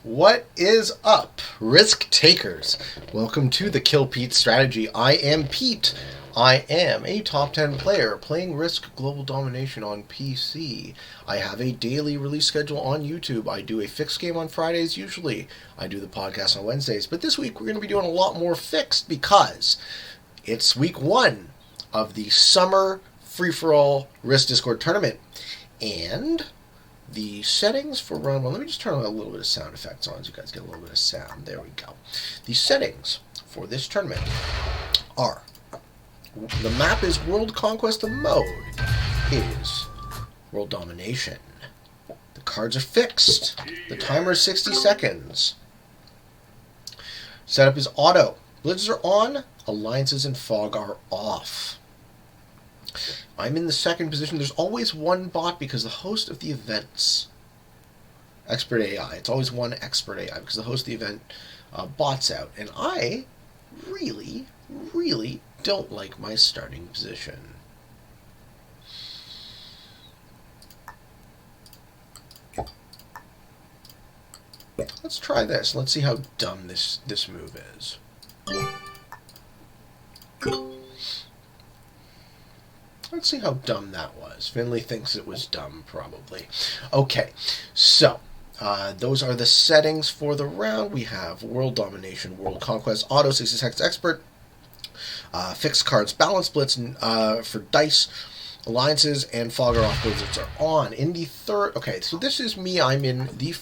What is up, risk takers? Welcome to the Kill Pete strategy. I am Pete. I am a top 10 player playing Risk Global Domination on PC. I have a daily release schedule on YouTube. I do a fixed game on Fridays usually. I do the podcast on Wednesdays. But this week we're going to be doing a lot more fixed because it's week 1 of the summer free-for-all Risk Discord tournament. And the settings for round 1, let me just turn on a little bit of sound effects on so you guys get a little bit of sound. There we go. The settings for this tournament are, the map is World Conquest, the mode is World Domination. The cards are fixed. The timer is 60 seconds. Setup is auto. Blitzes are on. Alliances and fog are off. I'm in the second position. There's always one bot because the host of the events, expert AI, it's always one expert AI because the host of the event bots out. And I really don't like my starting position. Let's try this. Let's see how dumb this move is. Let's see how dumb that was. Finley thinks it was dumb, probably. Okay, so those are the settings for the round. We have World Domination, World Conquest, Auto, 60 Seconds Expert, Fixed Cards, Balance Blitz for Dice, Alliances, and Fog are off. Blizzards are on. In the third... Okay, so this is me. I'm in the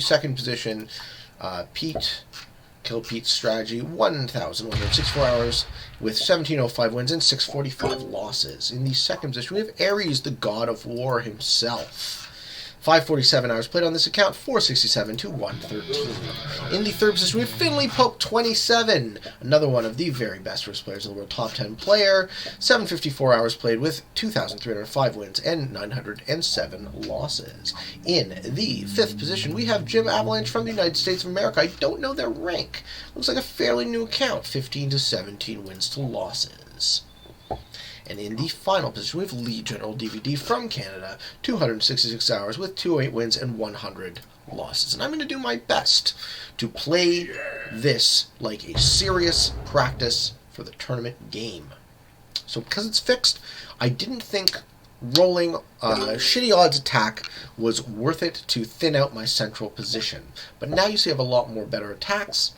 second position. Pete... Kill Pete strategy, 1,164 hours with 1,705 wins and 645 losses. In the second position, we have Ares, the god of war himself. 547 hours played on this account, 467 to 113. In the third position, we have Finley Pope 27, another one of the very best risk players in the world, top 10 player. 754 hours played with 2,305 wins and 907 losses. In the fifth position, we have Jim Avalanche from the United States of America. I don't know their rank. Looks like a fairly new account, 15 to 17 wins to losses. And in the final position, we have LeGeneralDVD from Canada, 266 hours with 208 wins and 100 losses. And I'm going to do my best to play this like a serious practice for the tournament game. So because it's fixed, I didn't think rolling shitty odds attack was worth it to thin out my central position. But now you see I have a lot more better attacks.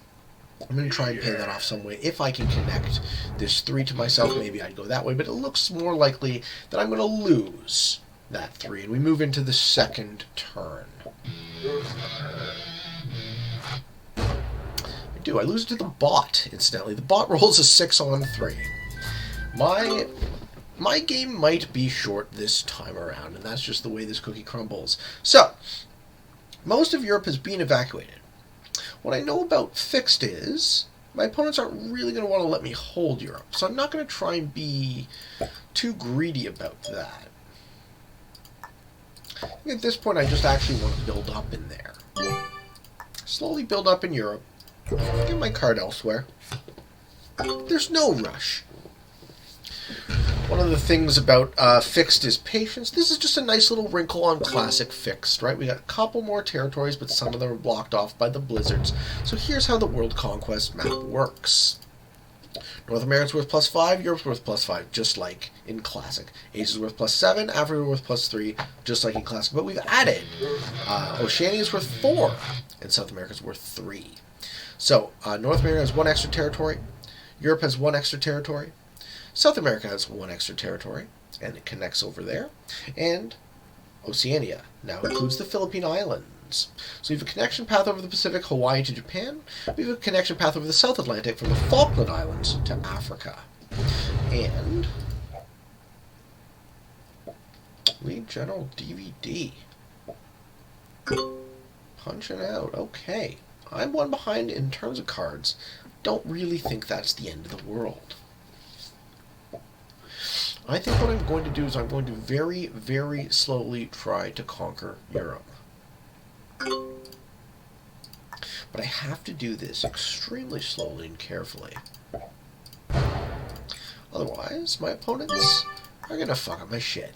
I'm going to try and pay that off some way. If I can connect this 3 to myself, maybe I'd go that way. But it looks more likely that I'm going to lose that 3. And we move into the second turn. I lose to the bot, incidentally. The bot rolls a 6 on 3. My game might be short this time around, and that's just the way this cookie crumbles. So, most of Europe has been evacuated. What I know about fixed is my opponents aren't really going to want to let me hold Europe, so I'm not going to try and be too greedy about that. I think at this point I just actually want to build up in there. Slowly build up in Europe. Get my card elsewhere. There's no rush. One of the things about fixed is patience. This is just a nice little wrinkle on classic fixed, right? We got a couple more territories, but some of them are blocked off by the blizzards. So here's how the World Conquest map works. North America's worth +5, Europe's worth +5, just like in classic. Asia's worth +7, Africa's worth +3, just like in classic. But we've added Oceania's worth 4, and South America's worth 3. So North America has 1 extra territory, Europe has 1 extra territory, South America has 1 extra territory, and it connects over there. And Oceania now includes the Philippine Islands. So we have a connection path over the Pacific, Hawaii to Japan. We have a connection path over the South Atlantic from the Falkland Islands to Africa. And LeGeneralDVD. Punching out. Okay. I'm 1 behind in terms of cards. Don't really think that's the end of the world. I think what I'm going to do is I'm going to very, very slowly try to conquer Europe. But I have to do this extremely slowly and carefully. Otherwise, my opponents are going to fuck up my shit.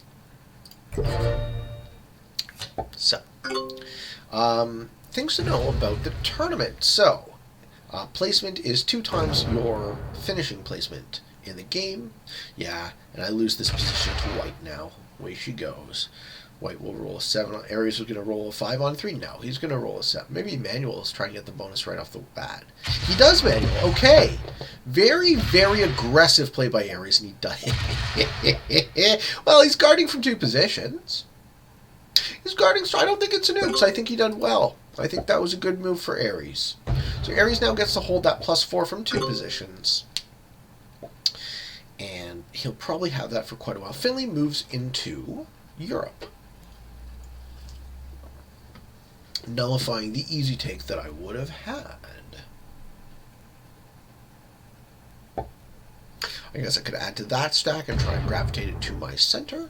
So, things to know about the tournament. So, placement is 2 times your finishing placement in the game. Yeah, and I lose this position to White now. Away she goes. White will roll a 7. Aries was going to roll a 5 on 3. No, he's going to roll a 7. Maybe Manuel is trying to get the bonus right off the bat. He does, Manuel. Okay. Very, very aggressive play by Aries, and he does it. Well, he's guarding from 2 positions. He's guarding, so I don't think it's a nukes. I think he done well. I think that was a good move for Aries. So Aries now gets to hold that +4 from 2 positions. And he'll probably have that for quite a while. Finley moves into Europe, nullifying the easy take that I would have had. I guess I could add to that stack and try and gravitate it to my center.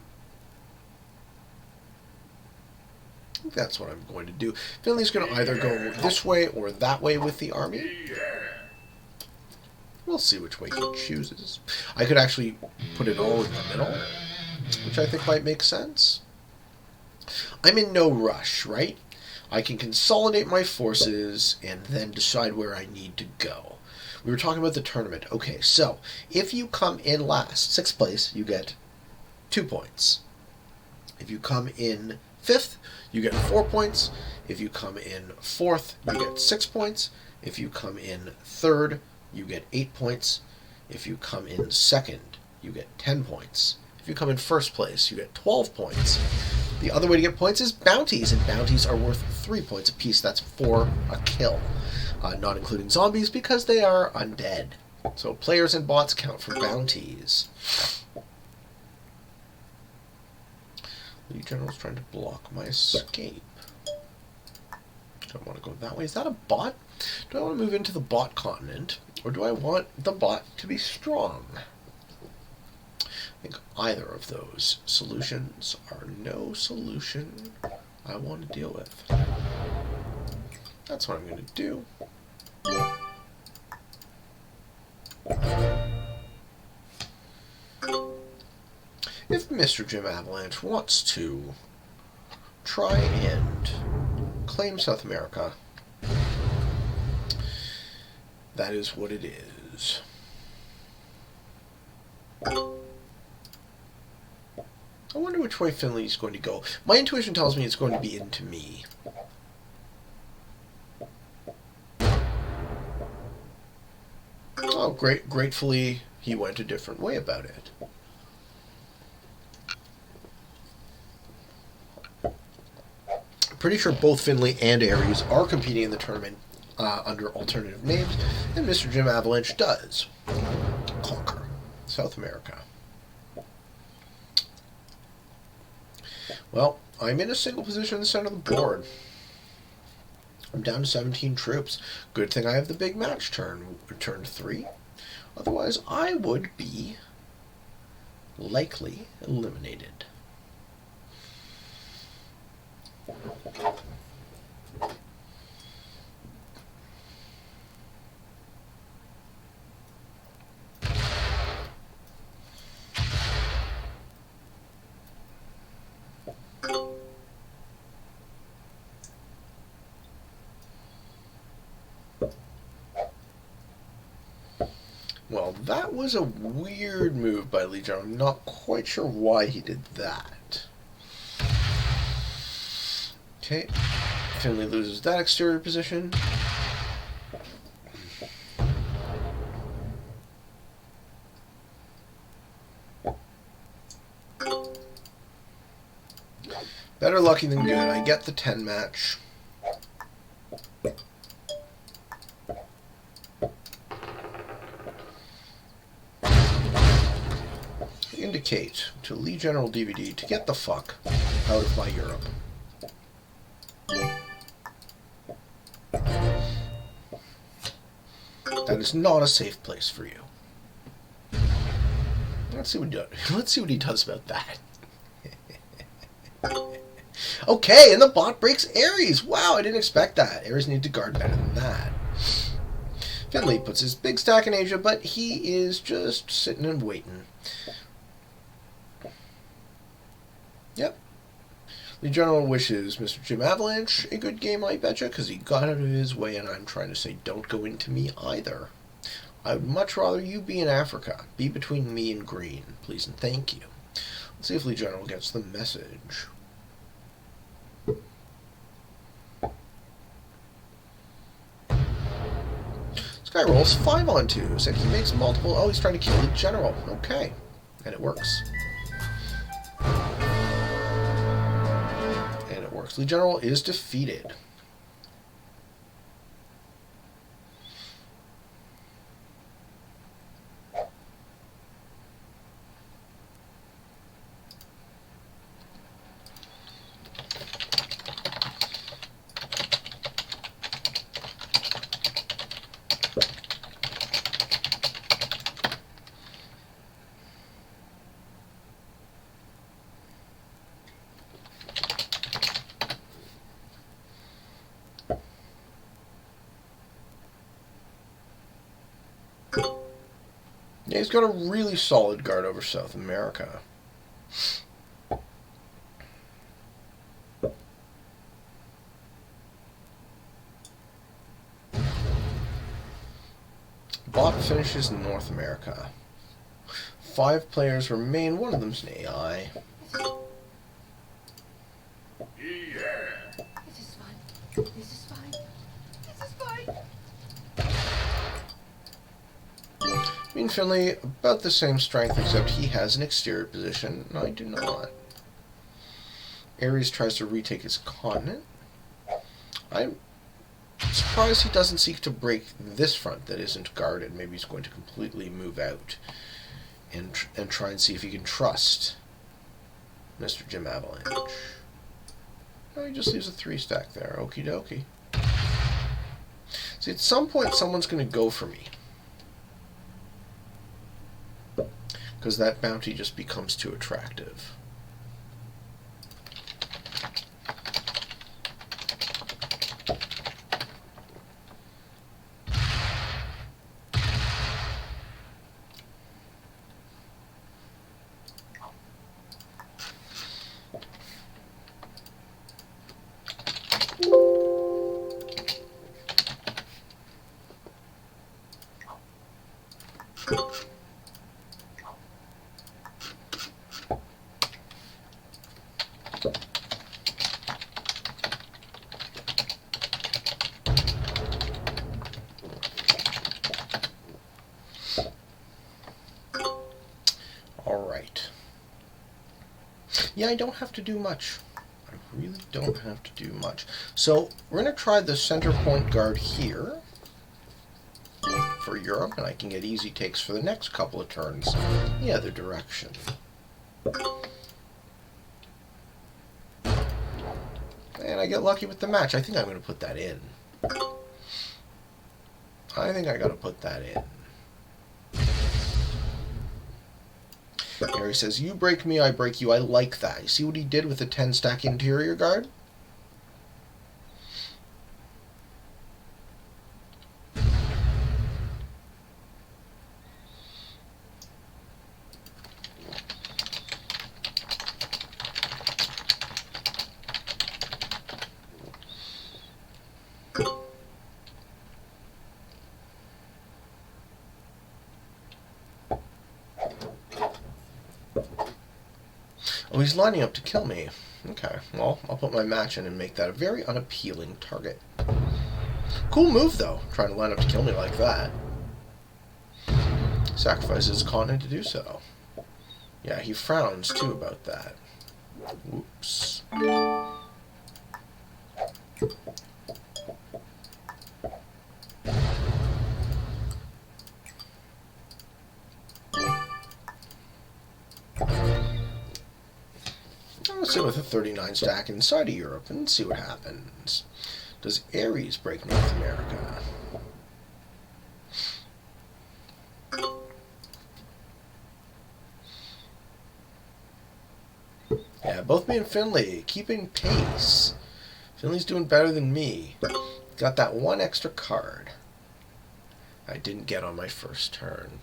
I think that's what I'm going to do. Finley's going to either go this way or that way with the army. We'll see which way he chooses. I could actually put it all in the middle, which I think might make sense. I'm in no rush, right? I can consolidate my forces and then decide where I need to go. We were talking about the tournament. Okay, so if you come in last, 6th place, you get 2 points. If you come in 5th, you get 4 points. If you come in 4th, you get 6 points. If you come in 3rd, you get 8 points. If you come in 2nd, you get 10 points. If you come in 1st place, you get 12 points. The other way to get points is bounties, and bounties are worth 3 points apiece. That's for a kill. Not including zombies because they are undead. So players and bots count for bounties. The general's trying to block my escape. Don't want to go that way. Is that a bot? Do I want to move into the bot continent, or do I want the bot to be strong? I think either of those solutions are no solution I want to deal with. That's what I'm going to do. If Mr. Jim Avalanche wants to try and claim South America, that is what it is. I wonder which way Finley's going to go. My intuition tells me it's going to be into me. Oh, gratefully, he went a different way about it. Pretty sure both Finley and Aries are competing in the tournament under alternative names, and Mr. Jim Avalanche does conquer South America. Well, I'm in a single position in the center of the board. I'm down to 17 troops. Good thing I have the big match turn 3. Otherwise, I would be likely eliminated. Well, that was a weird move by Legion. I'm not quite sure why he did that. Okay, Finley loses that exterior position. Better lucky than good. I get the 10 match. Indicate to LeGeneralDVD to get the fuck out of my Europe. That is not a safe place for you. Let's see what he does. Let's see what he does about that. Okay, and the bot breaks Aries. Wow, I didn't expect that. Aries needed to guard better than that. Finley puts his big stack in Asia, but he is just sitting and waiting. Yep. The General wishes Mr. Jim Avalanche a good game, I betcha, because he got out of his way, and I'm trying to say don't go into me either. I would much rather you be in Africa. Be between me and green, please and thank you. Let's see if Lee General gets the message. This guy rolls 5 on 2. Said he makes multiple... Oh, he's trying to kill Lee General. Okay. And it works. And it works. Lee General is defeated. Yeah, he's got a really solid guard over South America. Bot finishes North America. 5 players remain. One of them's an AI. This is fine. This is fine. This is fine. Me and Finley, about the same strength, except he has an exterior position, and I do not. Ares tries to retake his continent. I'm surprised he doesn't seek to break this front that isn't guarded. Maybe he's going to completely move out and try and see if he can trust Mr. Jim Avalanche. No, he just leaves a 3 stack there. Okie dokie. See, at some point someone's going to go for me. Because that bounty just becomes too attractive. Yeah, I don't have to do much. I really don't have to do much. So, we're going to try the center point guard here for Europe, and I can get easy takes for the next couple of turns the other direction. And I get lucky with the match. I think I'm going to put that in. I think I got to put that in. Here he says, you break me, I break you. I like that. You see what he did with the 10-stack interior guard? Oh, he's lining up to kill me. Okay, well, I'll put my match in and make that a very unappealing target. Cool move, though, trying to line up to kill me like that. Sacrifices his continent to do so. Yeah, he frowns, too, about that. Whoops. Let's sit with a 39 stack inside of Europe and see what happens. Does Ares break North America? Yeah, both me and Finley keeping pace. Finley's doing better than me. Got that one extra card I didn't get on my first turn.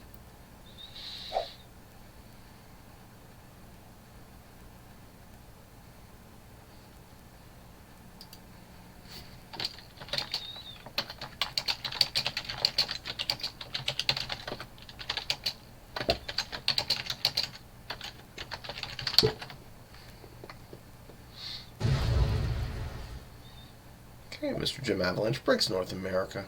Okay, Mr. Jim Avalanche breaks North America.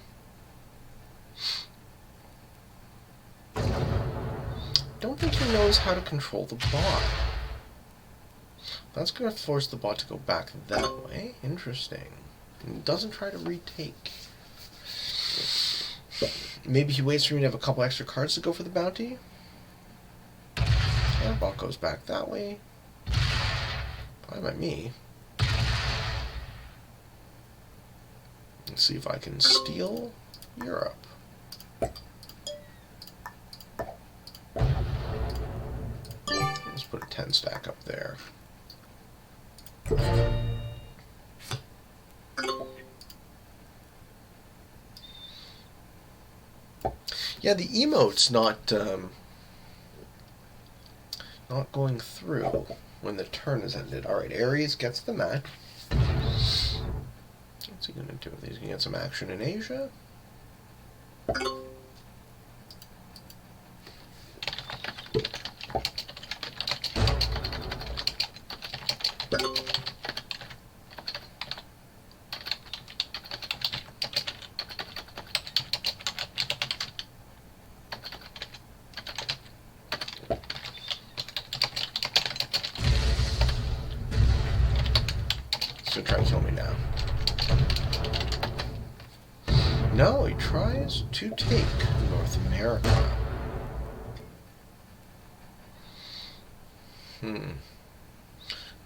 Don't think he knows how to control the bot. That's going to force the bot to go back that way. Interesting. And doesn't try to retake. Maybe he waits for me to have a couple extra cards to go for the bounty. And bot goes back that way. Fine by me. Let's see if I can steal Europe. Let's put a 10 stack up there. Yeah, the emote's not going through when the turn is ended. Alright, Ares gets the match. What's he going to do? He's going to get some action in Asia. He's going to try to kill me now. No, he tries to take North America.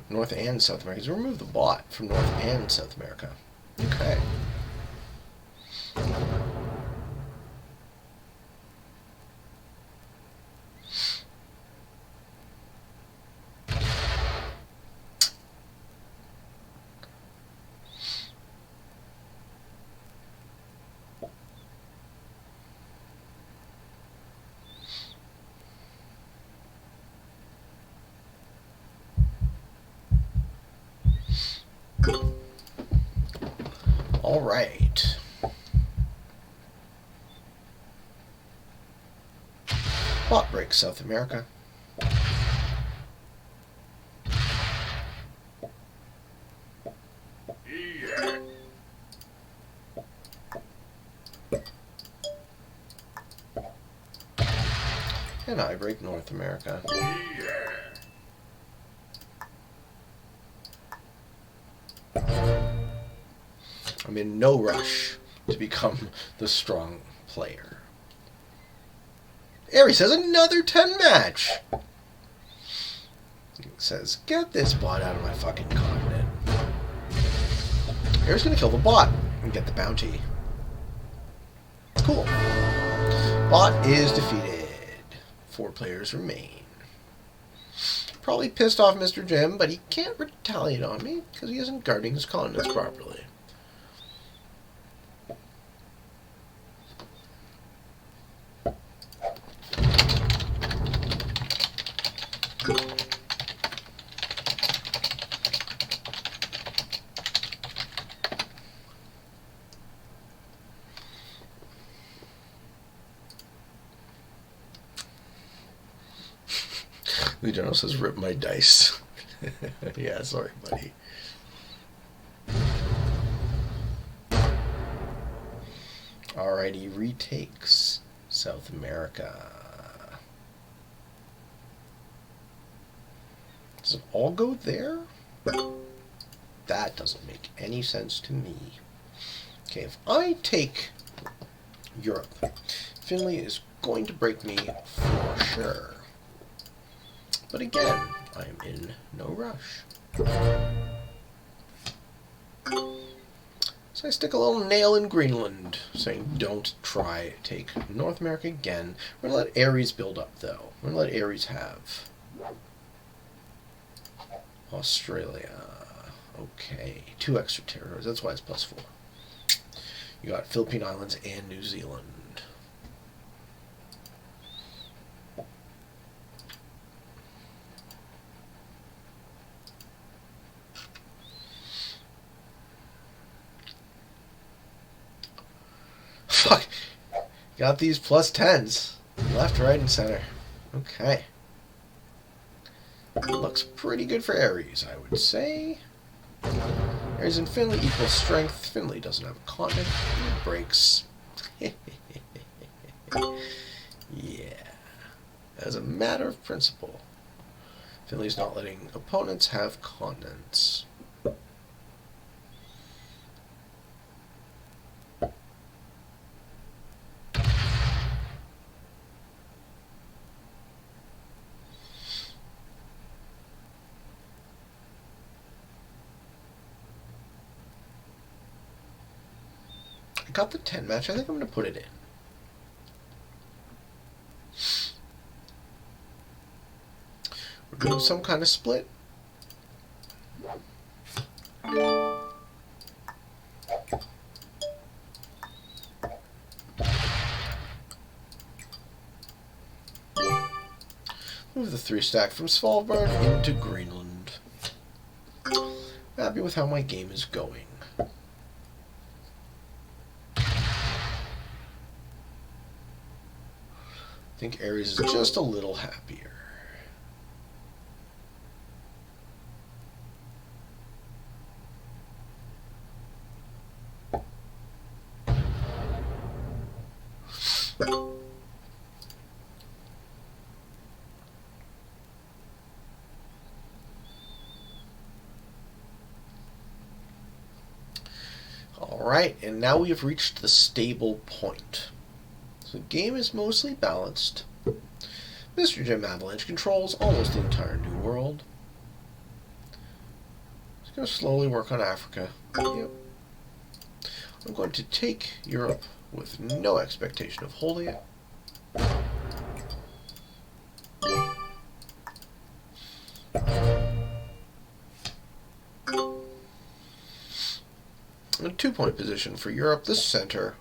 North and South America. He's removed the bot from North and South America. Okay. All right. Bot breaks South America. Yeah. And I break North America. Yeah. I'm in no rush to become the strong player. Ares has another 10 match. He says, get this bot out of my fucking continent. Ares gonna kill the bot and get the bounty. Cool. Bot is defeated. 4 players remain. Probably pissed off Mr. Jim, but he can't retaliate on me because he isn't guarding his continents properly. LeGeneral says, rip my dice. Yeah, sorry, buddy. Alrighty, retakes South America. Does it all go there? That doesn't make any sense to me. Okay, if I take Europe, Finley is going to break me for sure. But again, I am in no rush. So I stick a little nail in Greenland, saying don't try take North America again. We're going to let Ares build up, though. We're going to let Ares have Australia. Okay, 2 extra territories. That's why it's +4. You got Philippine Islands and New Zealand. Fuck. Got these +10s. Left, right, and center. Okay. Looks pretty good for Ares, I would say. Aries and Finley equal strength. Finley doesn't have a continent. He breaks. Yeah. As a matter of principle, Finley's not letting opponents have continents. I got the 10 match. I think I'm going to put it in. We're doing some kind of split. Move the 3 stack from Svalbard into Greenland. Happy with how my game is going. I think Aries is just a little happier. Alright, and now we have reached the stable point. So the game is mostly balanced. Mr. Jim Avalanche controls almost the entire New World. Just going to slowly work on Africa. Yep. I'm going to take Europe with no expectation of holding it. A 2-point position for Europe, the center.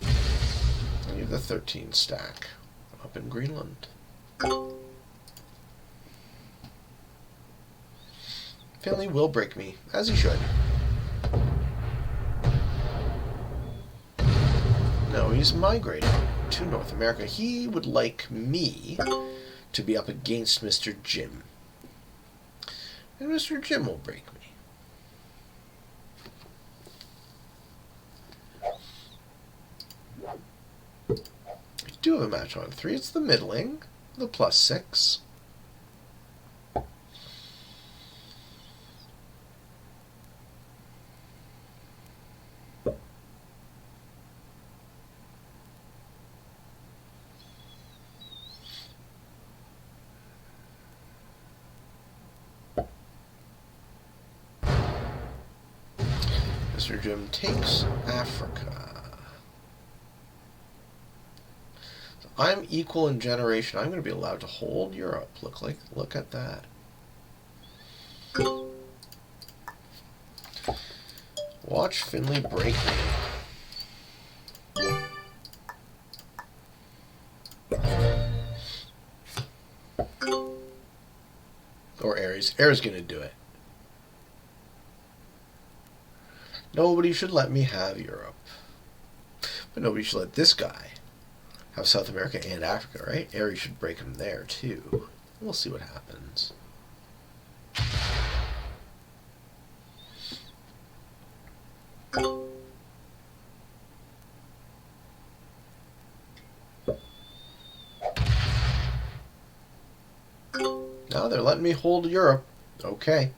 And you have the 13 stack up in Greenland. Finley will break me, as he should. No, he's migrating to North America. He would like me to be up against Mr. Jim. And Mr. Jim will break me. I do have a match on 3. It's the middling, the +6. Mr. Jim takes Africa. So I'm equal in generation. I'm going to be allowed to hold Europe. Look at that. Watch Finley break me. Or Aries. Aries going to do it. Nobody should let me have Europe. But nobody should let this guy have South America and Africa, right? Aries should break him there, too. We'll see what happens. Now they're letting me hold Europe. Okay.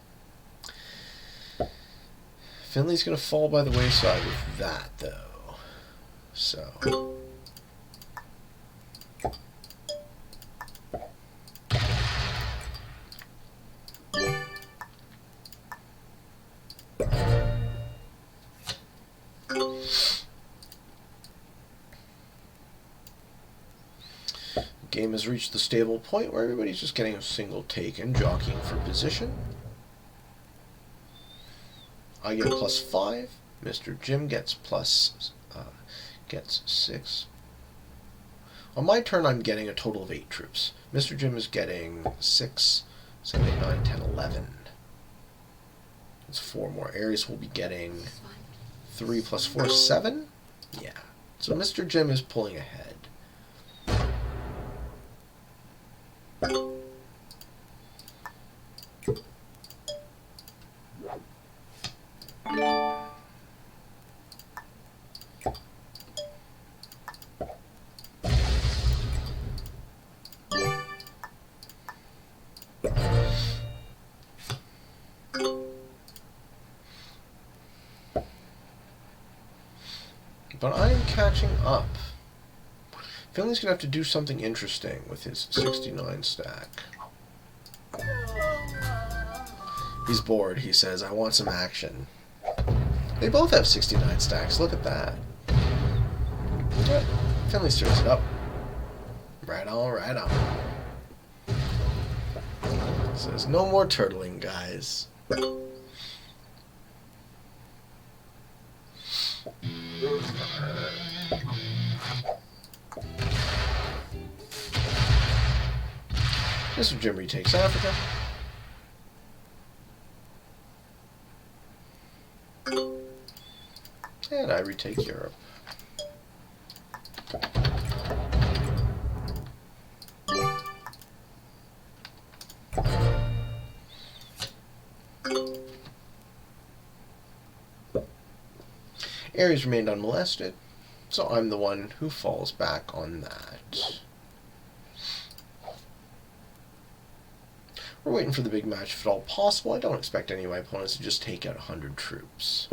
Finley's going to fall by the wayside with that, though. So. Game has reached the stable point where everybody's just getting a single take and jockeying for position. I get +5. Mr. Jim gets gets 6. On my turn, I'm getting a total of 8 troops. Mr. Jim is getting 6, 7, 8, 9, 10, 11. That's 4 more. Aries will be getting 3 + 4, 7. Yeah. So Mr. Jim is pulling ahead. But I'm catching up. Finley's going to have to do something interesting with his 69 stack. He's bored, he says. I want some action. They both have 69 stacks. Look at that. Yep. Finley stirs it up. Right on, right on. Says, no more turtling, guys. Mr. Jim retakes Africa. And I retake Europe. Ares remained unmolested, so I'm the one who falls back on that. We're waiting for the big match if at all possible. I don't expect any of my opponents to just take out 100 troops.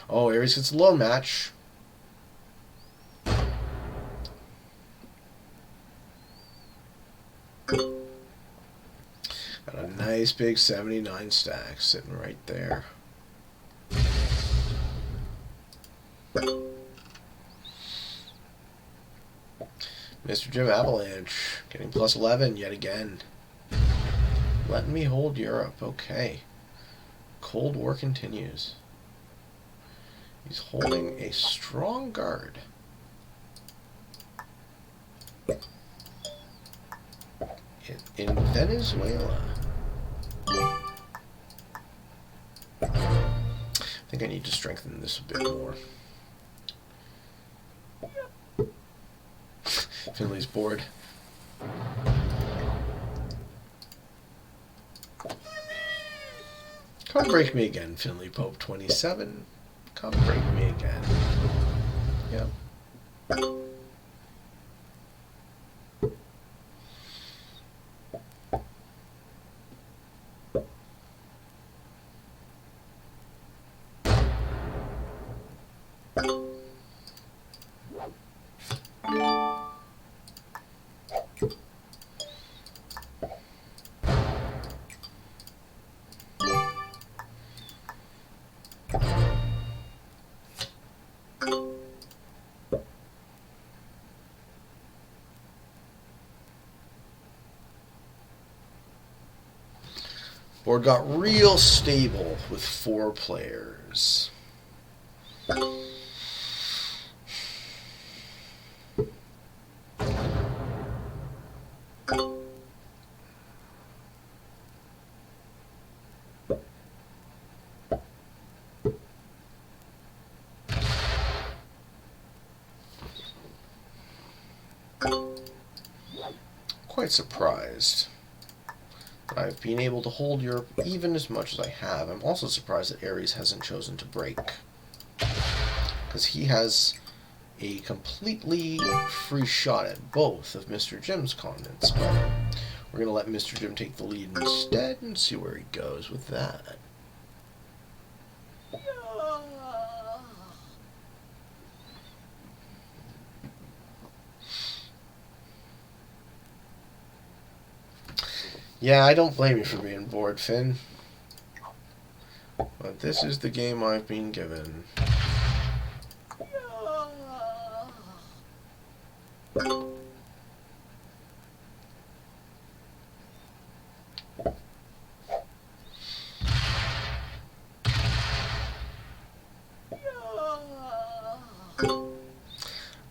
Oh, Ares gets a low match. Got a nice big 79 stack sitting right there. Mr. Jim Avalanche getting plus 11 yet again. Letting me hold Europe. Okay. Cold War continues. He's holding a strong guard. In Venezuela. I think I need to strengthen this a bit more. Finley's bored. Come break me again, Finley Pope 27. Come break me again. Yep. Board got real stable with 4 players. Quite surprised that I've been able to hold Europe even as much as I have. I'm also surprised that Ares hasn't chosen to break, because he has a completely free shot at both of Mr. Jim's continents, but we're going to let Mr. Jim take the lead instead and see where he goes with that. Yeah, I don't blame you for being bored, Finn. But this is the game I've been given.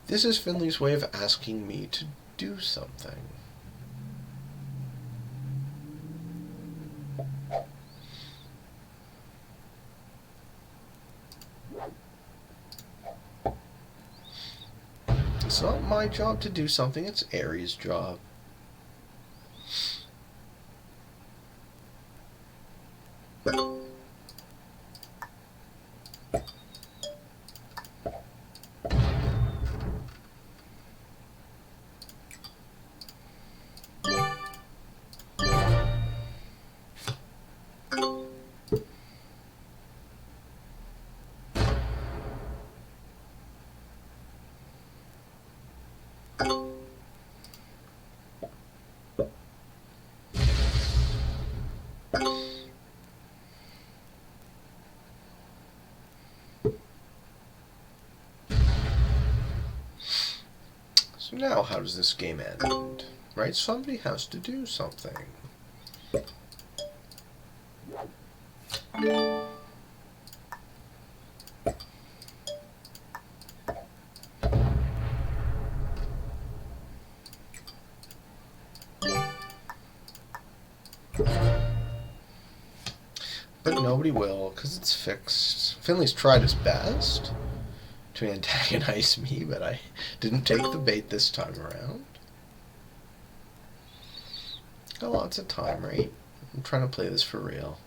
This is Finley's way of asking me to do something. It's not my job to do something, it's Ares' job. So now, how does this game end? Right? Somebody has to do something. But nobody will, because it's fixed. Finley's tried his best to antagonize me, but I didn't take the bait this time around. Got lots of time, right? I'm trying to play this for real.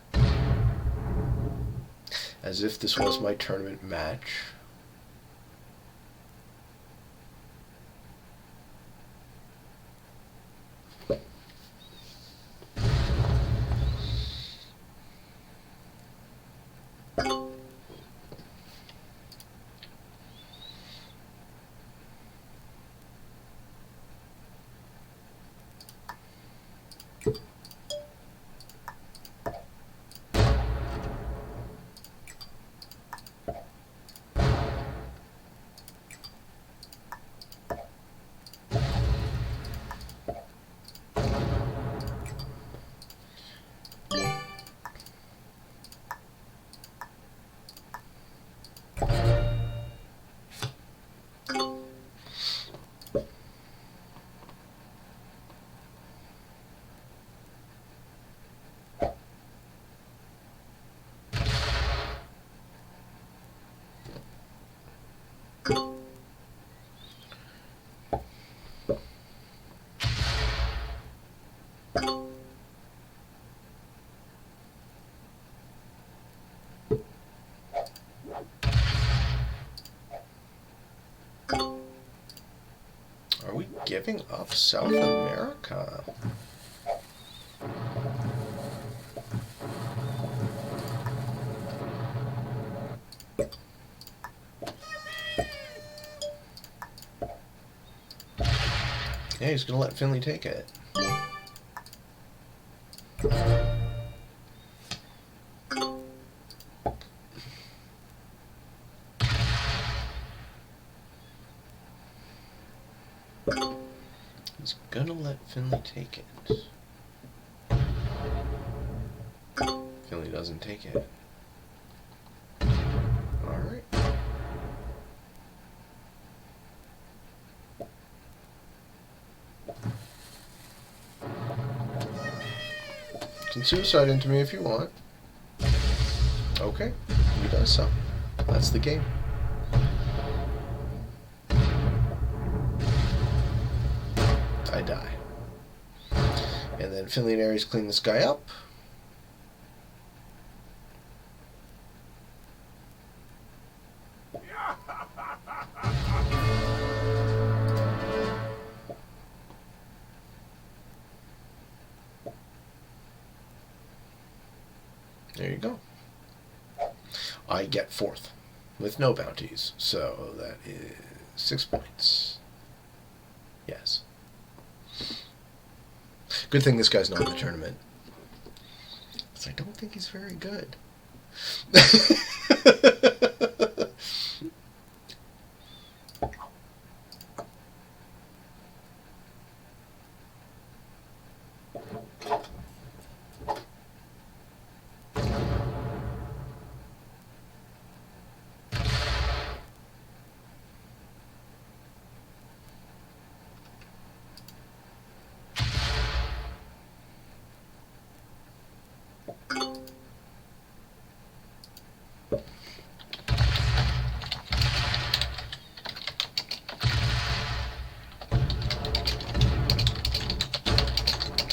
As if this was my tournament match. Are we giving up South America? Yeah, he's gonna let Finley take it. He's gonna let Finley take it. Finley doesn't take it. Alright. You can suicide into me if you want. Okay, he does so. That's the game. I die. And then Finley and Ares clean this guy up. There you go. I get fourth with no bounties, so that is 6 points. Yes. Good thing this guy's not in the tournament. Because I don't think he's very good.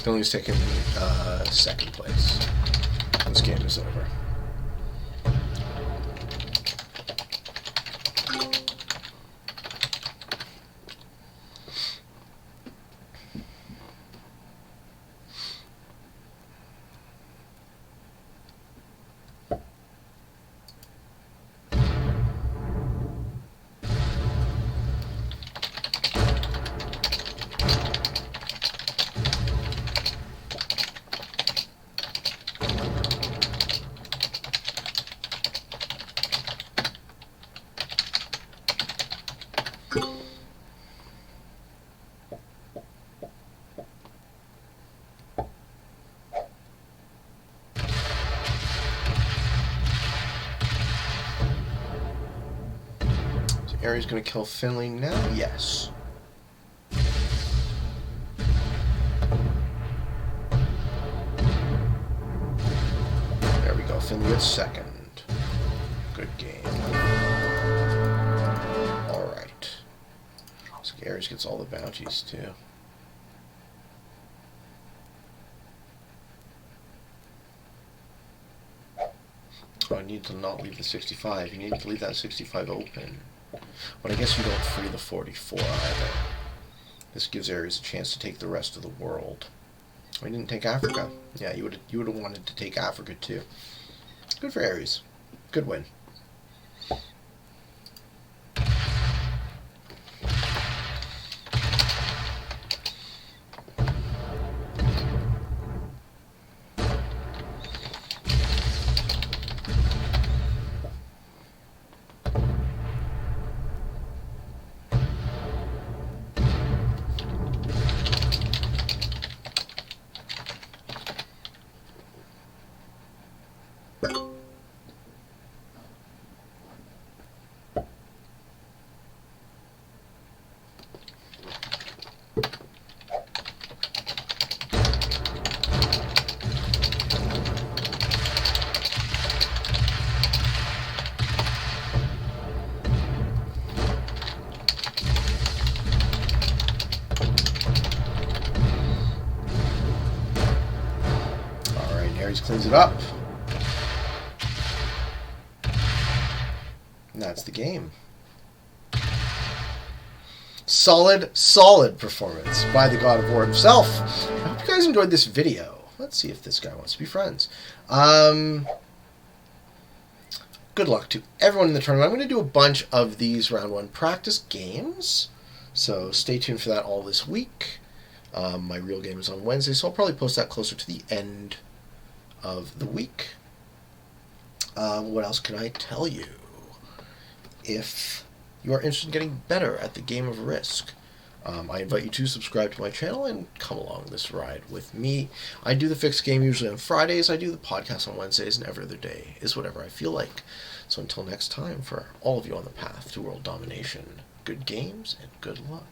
Finley's taking second place. This game is over. Ares going to kill Finley now? Yes. There we go. Finley gets second. Good game. Alright. Looks like Ares gets all the bounties, too. Oh, I need to not leave the 65. You need to leave that 65 open. But I guess you don't free the 44 either. This gives Ares a chance to take the rest of the world. Oh, he didn't take Africa. Yeah, you would have wanted to take Africa too. Good for Ares. Good win. Cleans it up. And that's the game. Solid performance by the God of War himself. I hope you guys enjoyed this video. Let's see if this guy wants to be friends. Good luck to everyone in the tournament. I'm going to do a bunch of these round 1 practice games, so stay tuned for that all this week. My real game is on Wednesday, so I'll probably post that closer to the end of the week. What else can I tell you? If you are interested in getting better at the game of Risk, I invite you to subscribe to my channel and come along this ride with me. I do the fixed game usually on Fridays. I do the podcast on Wednesdays, and every other day is whatever I feel like. So until next time, for all of you on the path to world domination, good games and good luck.